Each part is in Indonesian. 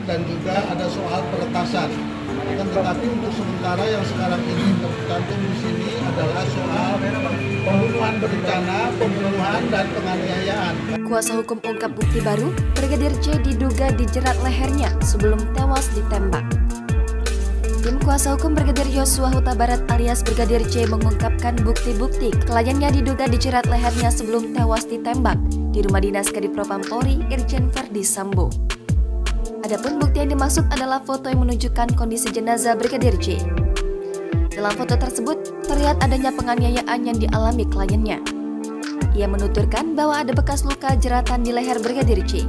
dan juga ada soal peretasan. Tetapi untuk sementara yang sekarang ini tercantum di sini adalah soal pembunuhan berencana, pembunuhan dan penganiayaan. Kuasa hukum ungkap bukti baru, Brigadir J diduga dijerat lehernya sebelum tewas ditembak. Tim kuasa hukum Brigadir Yosua Huta Barat alias Brigadir J mengungkapkan bukti-bukti kliennya diduga dijerat lehernya sebelum tewas ditembak di rumah dinas Kadipropam Polri Irjen Verdi Sambo. Adapun bukti yang dimaksud adalah foto yang menunjukkan kondisi jenazah Brigadir J. Dalam foto tersebut terlihat adanya penganiayaan yang dialami kliennya. Ia menuturkan bahwa ada bekas luka jeratan di leher Brigadir J.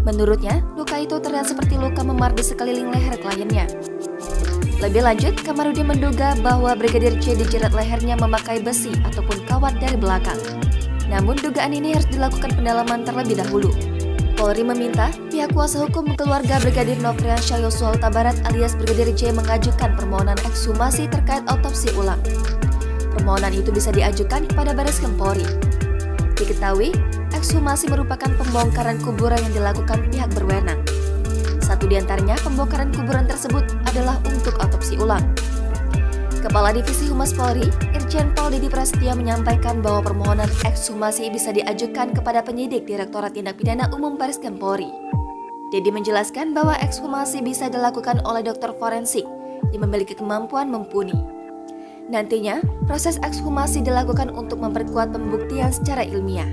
Menurutnya, luka itu terlihat seperti luka memar di sekeliling leher kliennya. Lebih lanjut, Kamarudin menduga bahwa Brigadir J dijerat lehernya memakai besi ataupun kawat dari belakang. Namun dugaan ini harus dilakukan pendalaman terlebih dahulu. Polri meminta pihak kuasa hukum keluarga Brigadir Nofriansyah Yosua Huta Barat alias Brigadir J mengajukan permohonan ekshumasi terkait otopsi ulang. Permohonan itu bisa diajukan kepada Bareskrim Polri. Diketahui, ekshumasi merupakan pembongkaran kuburan yang dilakukan pihak berwenang. Satu di antaranya pembongkaran kuburan tersebut adalah untuk otopsi ulang. Kepala Divisi Humas Polri, Irjen Pol Didi Prasetyo menyampaikan bahwa permohonan ekshumasi bisa diajukan kepada penyidik Direktorat Tindak Pidana Umum Bareskrim Polri. Didi menjelaskan bahwa ekshumasi bisa dilakukan oleh dokter forensik yang memiliki kemampuan mumpuni. Nantinya, proses ekshumasi dilakukan untuk memperkuat pembuktian secara ilmiah.